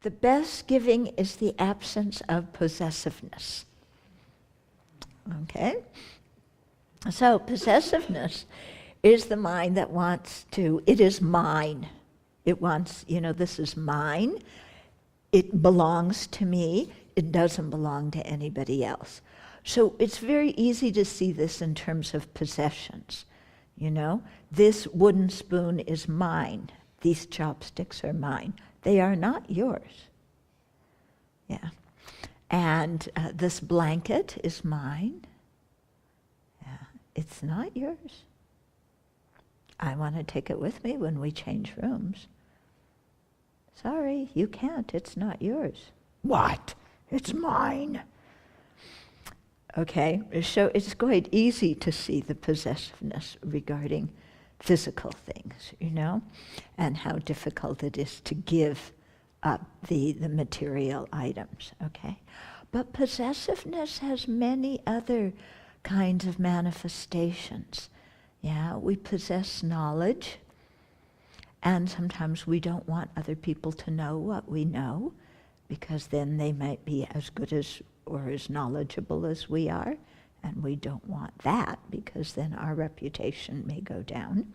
The best giving is the absence of possessiveness. Okay? So possessiveness is the mind that wants to, it is mine. It wants, this is mine. It belongs to me. It doesn't belong to anybody else. So it's very easy to see this in terms of possessions. This wooden spoon is mine. These chopsticks are mine. They are not yours. Yeah. And this blanket is mine. Yeah. It's not yours. I want to take it with me when we change rooms. Sorry, you can't. It's not yours. What? It's mine. Okay, so it's quite easy to see the possessiveness regarding physical things, and how difficult it is to give up the material items, okay? But possessiveness has many other kinds of manifestations. Yeah, we possess knowledge, and sometimes we don't want other people to know what we know, because then they might be as good as or as knowledgeable as we are, and we don't want that, because then our reputation may go down.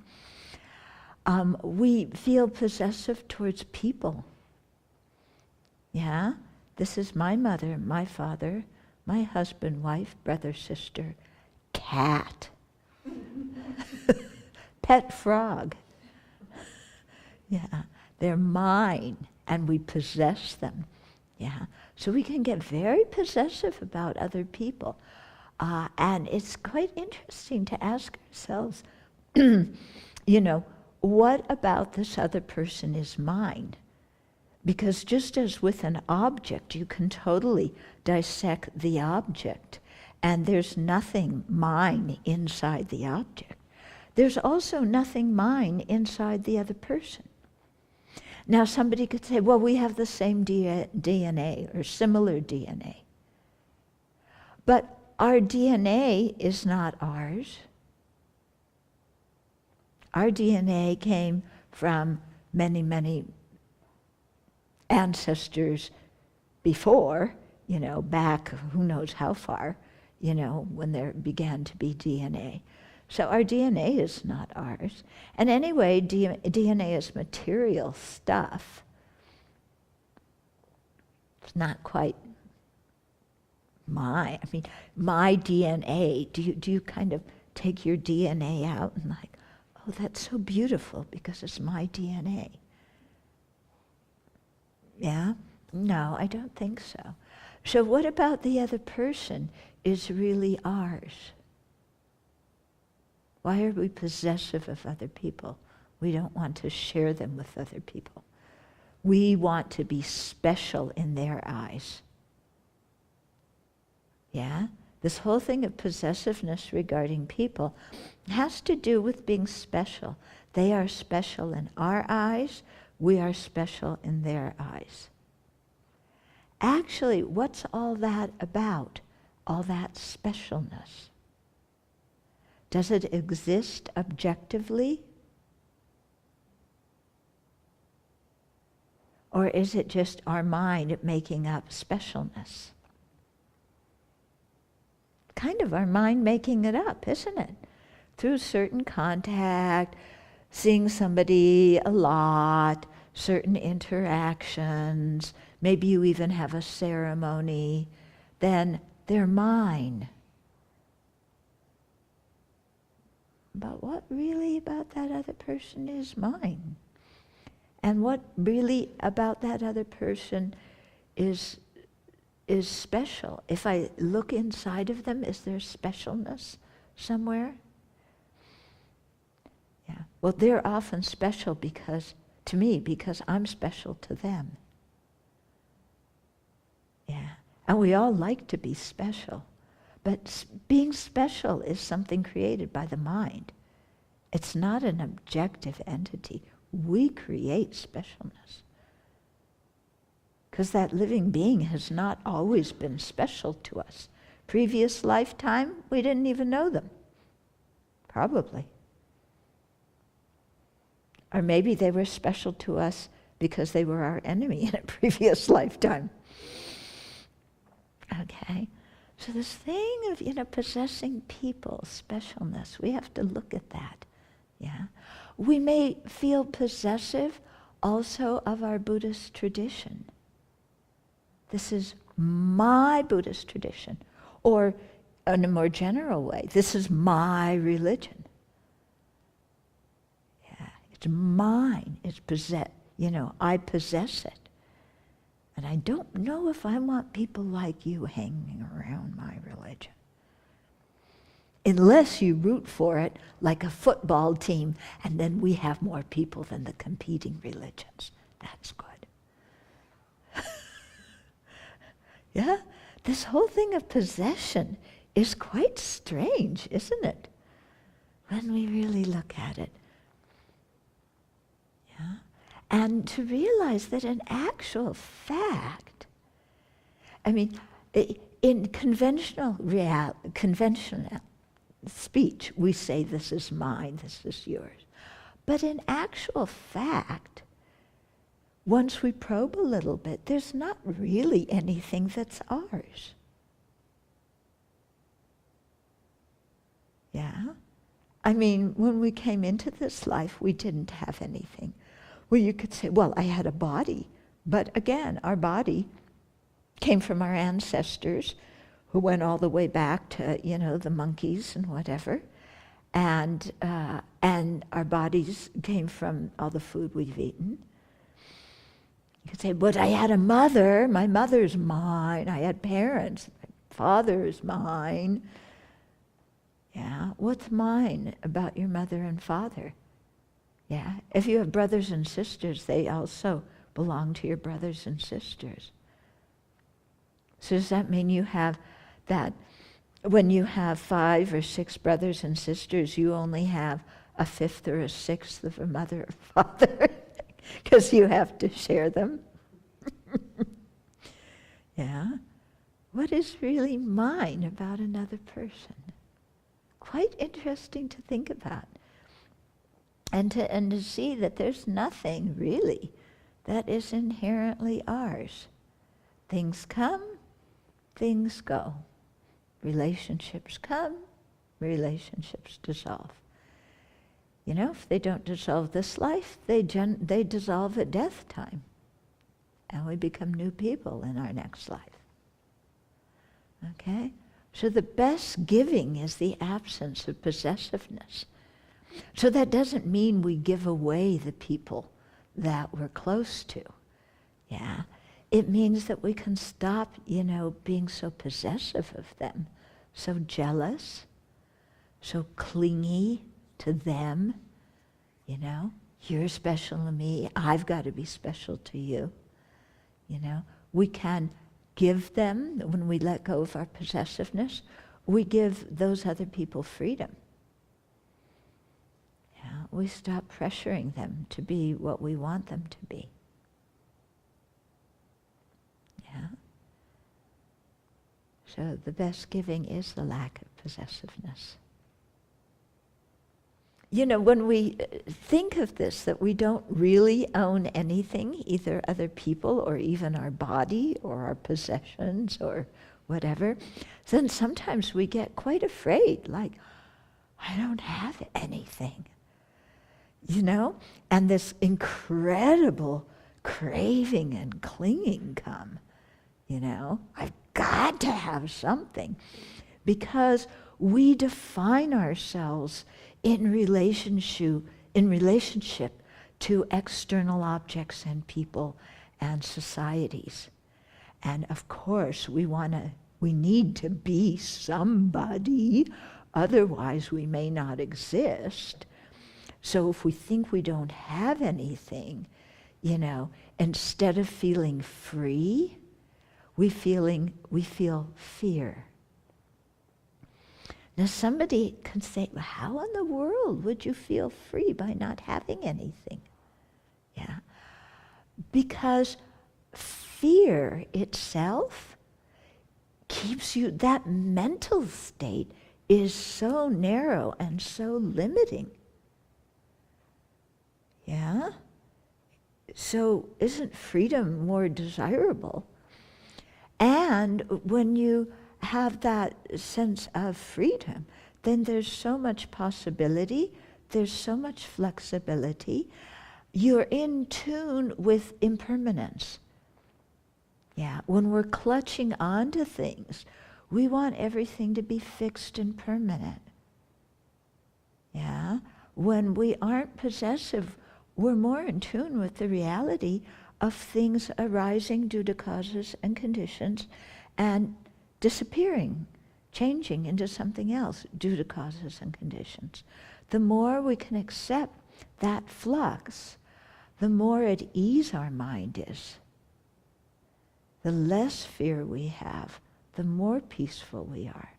We feel possessive towards people. Yeah, this is my mother, my father, my husband, wife, brother, sister, cat, pet frog. Yeah, they're mine, and we possess them. Yeah, so we can get very possessive about other people. And it's quite interesting to ask ourselves, what about this other person is mine? Because just as with an object, you can totally dissect the object, and there's nothing mine inside the object. There's also nothing mine inside the other person. Now somebody could say, well, we have the same DNA or similar DNA. But our DNA is not ours. Our DNA came from many, many ancestors before, back who knows how far, when there began to be DNA. So our DNA is not ours. And anyway, DNA is material stuff. It's not quite my DNA. Do you kind of take your DNA out and like, oh, that's so beautiful because it's my DNA? Yeah? No, I don't think so. So what about the other person is really ours? Why are we possessive of other people? We don't want to share them with other people. We want to be special in their eyes. Yeah? This whole thing of possessiveness regarding people has to do with being special. They are special in our eyes. We are special in their eyes. Actually, what's all that about? All that specialness? Does it exist objectively? Or is it just our mind making up specialness? Kind of our mind making it up, isn't it? Through certain contact, seeing somebody a lot, certain interactions, maybe you even have a ceremony, then they're mine. But what really about that other person is mine? And what really about that other person is special? If I look inside of them, is there specialness somewhere? Yeah. Well, they're often special to me because I'm special to them. Yeah. And we all like to be special. But being special is something created by the mind. It's not an objective entity. We create specialness. Because that living being has not always been special to us. Previous lifetime, we didn't even know them. Probably. Or maybe they were special to us because they were our enemy in a previous lifetime. Okay? So this thing of, possessing people, specialness, we have to look at that. Yeah? We may feel possessive also of our Buddhist tradition. This is my Buddhist tradition. Or in a more general way, this is my religion. Yeah, it's mine. It's I possess it. And I don't know if I want people like you hanging around my religion. Unless you root for it like a football team, and then we have more people than the competing religions. That's good. Yeah? This whole thing of possession is quite strange, isn't it? When we really look at it. Yeah? And to realize that in actual fact, in conventional speech, we say this is mine, this is yours. But in actual fact, once we probe a little bit, there's not really anything that's ours. Yeah? When we came into this life, we didn't have anything. Well, you could say, well, I had a body. But again, our body came from our ancestors who went all the way back to, the monkeys and whatever. And our bodies came from all the food we've eaten. You could say, but I had a mother. My mother's mine. I had parents. My father's mine. Yeah, what's mine about your mother and father? Yeah, if you have brothers and sisters, they also belong to your brothers and sisters. So does that mean you have that when you have 5 or 6 brothers and sisters, you only have a 5th or a 6th of a mother or father? Because you have to share them. Yeah? What is really mine about another person? Quite interesting to think about. And to see that there's nothing really that is inherently ours. Things come, things go. Relationships come, relationships dissolve. If they don't dissolve this life, they dissolve at death time. And we become new people in our next life. Okay? So the best giving is the absence of possessiveness. So that doesn't mean we give away the people that we're close to. Yeah? It means that we can stop, being so possessive of them, so jealous, so clingy to them. You're special to me, I've got to be special to you. We can give them, when we let go of our possessiveness, we give those other people freedom. Yeah, we stop pressuring them to be what we want them to be. Yeah. So the best giving is the lack of possessiveness. When we think of this, that we don't really own anything, either other people or even our body or our possessions or whatever, then sometimes we get quite afraid, like, I don't have anything. And this incredible craving and clinging come. I've got to have something, because we define ourselves in relationship to external objects and people and societies. And of course, we need to be somebody, otherwise we may not exist. So if we think we don't have anything, instead of feeling free, we feel fear. Now somebody can say, well, how in the world would you feel free by not having anything? Yeah. Because fear itself keeps you, that mental state is so narrow and so limiting. Yeah? So isn't freedom more desirable? And when you have that sense of freedom, then there's so much possibility, there's so much flexibility. You're in tune with impermanence. Yeah, when we're clutching onto things, we want everything to be fixed and permanent. Yeah, when we aren't possessive, we're more in tune with the reality of things arising due to causes and conditions and disappearing, changing into something else due to causes and conditions. The more we can accept that flux, the more at ease our mind is. The less fear we have, the more peaceful we are.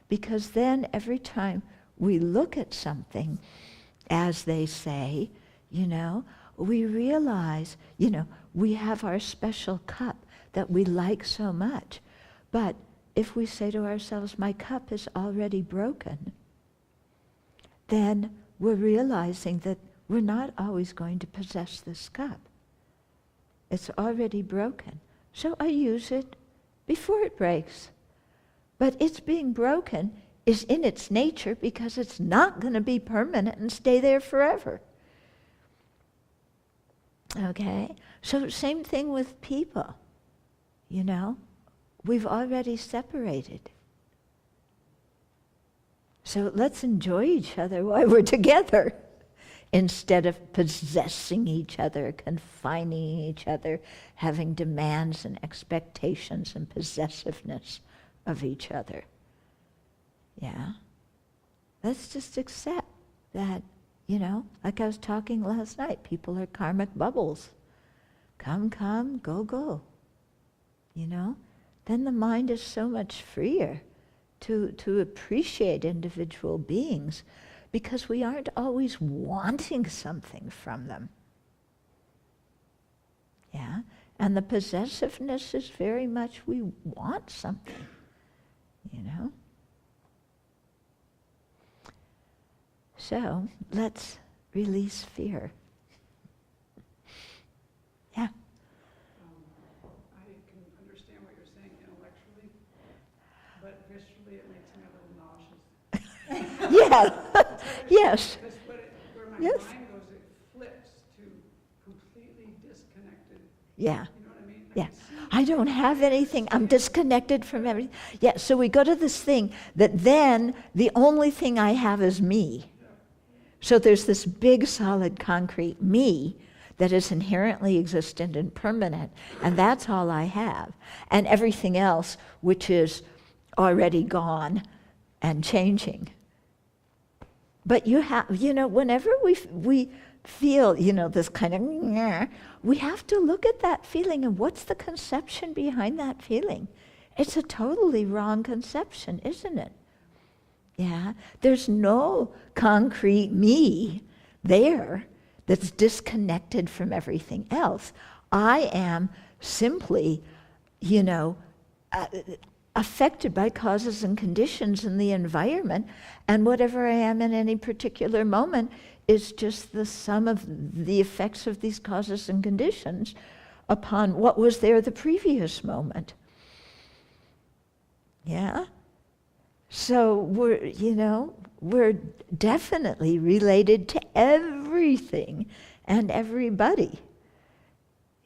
Because then every time we look at something, as they say, we realize, we have our special cup that we like so much. But if we say to ourselves, my cup is already broken, then we're realizing that we're not always going to possess this cup. It's already broken. So I use it before it breaks. But its being broken is in its nature because it's not going to be permanent and stay there forever. Okay? So same thing with people. We've already separated. So let's enjoy each other while we're together instead of possessing each other, confining each other, having demands and expectations and possessiveness of each other. Yeah? Let's just accept that, like I was talking last night, people are karmic bubbles. Come, go, go. Then the mind is so much freer to appreciate individual beings because we aren't always wanting something from them. Yeah? And the possessiveness is very much we want something, So let's release fear. Yeah. I can understand what you're saying intellectually, but viscerally it makes me a little nauseous. Yeah. Yes. Because where my Yes. mind goes, it flips to completely disconnected. Yeah. You know what I mean? Yeah. I don't have anything. I'm disconnected from everything. Yeah, so we go to this thing that then the only thing I have is me. So there's this big, solid, concrete me that is inherently existent and permanent, and that's all I have. And everything else, which is already gone and changing. But you have, whenever we feel, this kind of, we have to look at that feeling and what's the conception behind that feeling? It's a totally wrong conception, isn't it? Yeah, there's no concrete me there that's disconnected from everything else. I am simply, affected by causes and conditions in the environment, and whatever I am in any particular moment is just the sum of the effects of these causes and conditions upon what was there the previous moment. Yeah? So we're definitely related to everything and everybody.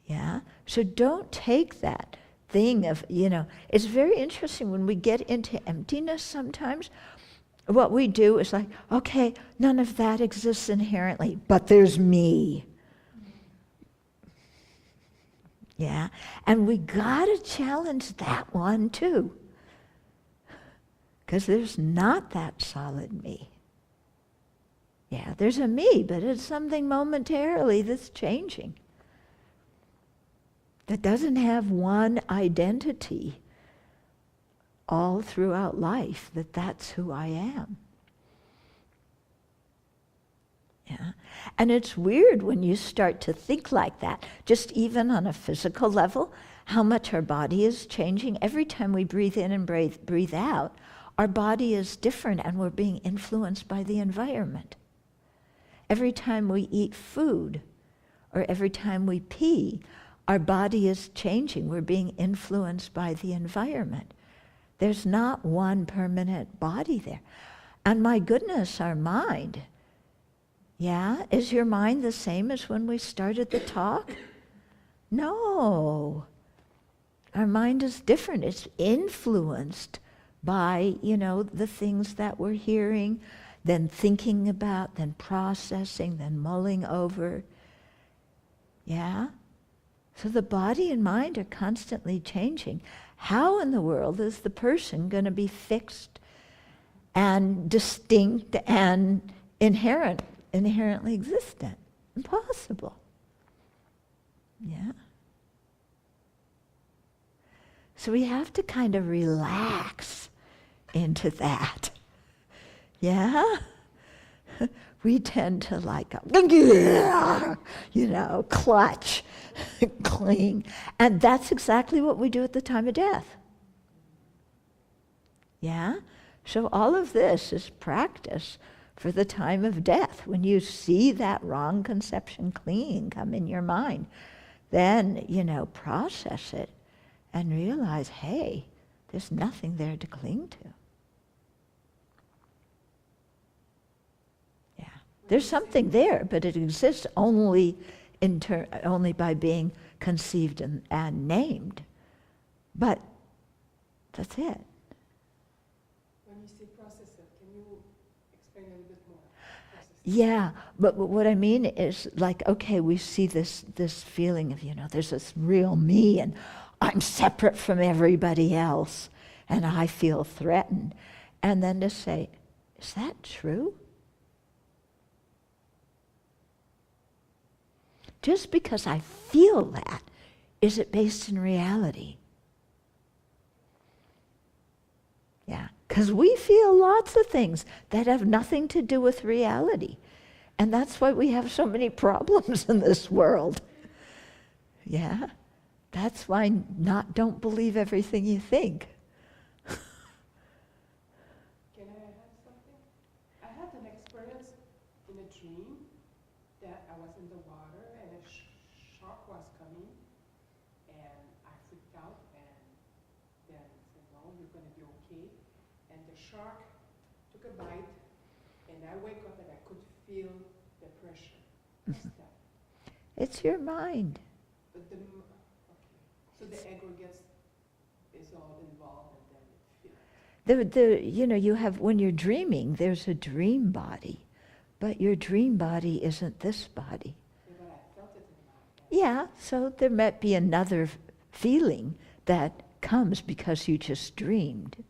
Yeah? So don't take that thing of, it's very interesting when we get into emptiness sometimes. What we do is like, okay, none of that exists inherently, but there's me. Yeah? And we gotta challenge that one too. Because there's not that solid me. Yeah, there's a me, but it's something momentarily that's changing. That doesn't have one identity all throughout life, that's who I am. Yeah. And it's weird when you start to think like that, just even on a physical level, how much our body is changing. Every time we breathe in and breathe out, our body is different and we're being influenced by the environment. Every time we eat food, or every time we pee, our body is changing. We're being influenced by the environment. There's not one permanent body there. And my goodness, our mind, yeah? Is your mind the same as when we started the talk? No. Our mind is different. It's influenced by, the things that we're hearing, then thinking about, then processing, then mulling over. Yeah? So the body and mind are constantly changing. How in the world is the person going to be fixed and distinct and inherently existent? Impossible. Yeah? So we have to kind of relax into that. Yeah? We tend to clutch, cling. And that's exactly what we do at the time of death. Yeah? So all of this is practice for the time of death. When you see that wrong conception clinging come in your mind, then, process it and realize, hey, there's nothing there to cling to. There's something there, but it exists only by being conceived and named. But that's it. When you say process it, can you explain a little bit more? Yeah, but what I mean is okay, we see this feeling of, there's this real me and I'm separate from everybody else and I feel threatened. And then to say, is that true? Just because I feel that, is it based in reality? Yeah, because we feel lots of things that have nothing to do with reality. And that's why we have so many problems in this world. Yeah, that's why don't believe everything you think. Can I add something? I had an experience in a dream that I was in the water and a shark was coming and I freaked out and then said, no, you're going to be okay. And the shark took a bite and I wake up and I could feel the pressure. What's that? It's your mind. But okay. So the aggregates is all involved and then it feels. You have, when you're dreaming, there's a dream body. But your dream body isn't this body. Yeah, but I felt it in my head. Yeah, so there might be another feeling that comes because you just dreamed.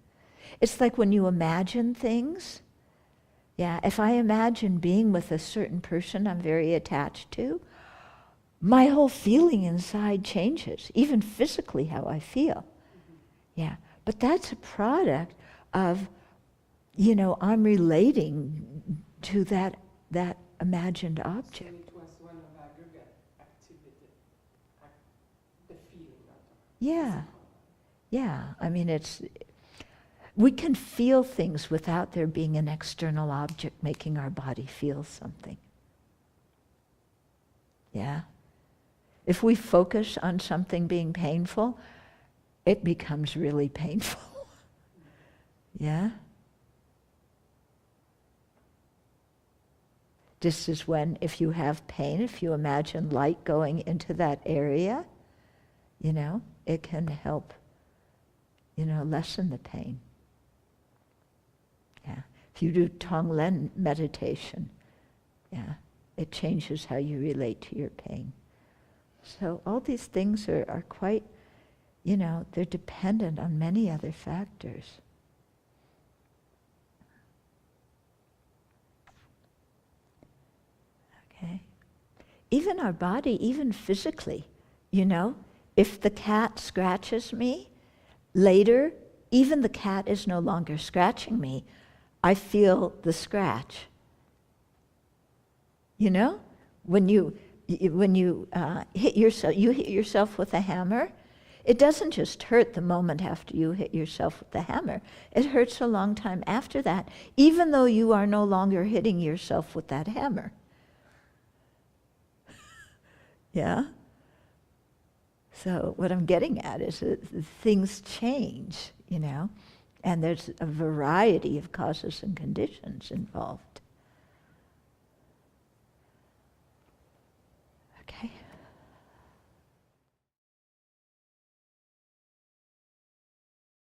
It's like when you imagine things. Yeah, if I imagine being with a certain person I'm very attached to, my whole feeling inside changes, even physically how I feel. Mm-hmm. Yeah, but that's a product of, I'm relating to that imagined object. So it was one of aggregate activity, the feeling of it. Yeah, yeah. I mean, we can feel things without there being an external object making our body feel something. Yeah. If we focus on something being painful, it becomes really painful. Yeah? Just as when, if you have pain, if you imagine light going into that area, it can help, lessen the pain. Yeah. If you do Tonglen meditation, yeah, it changes how you relate to your pain. So all these things are quite, they're dependent on many other factors. Okay. Even our body, even physically, if the cat scratches me, later, even the cat is no longer scratching me, I feel the scratch. When you hit yourself with a hammer, it doesn't just hurt the moment after you hit yourself with the hammer. It hurts a long time after that, even though you are no longer hitting yourself with that hammer. Yeah? So what I'm getting at is that things change, and there's a variety of causes and conditions involved.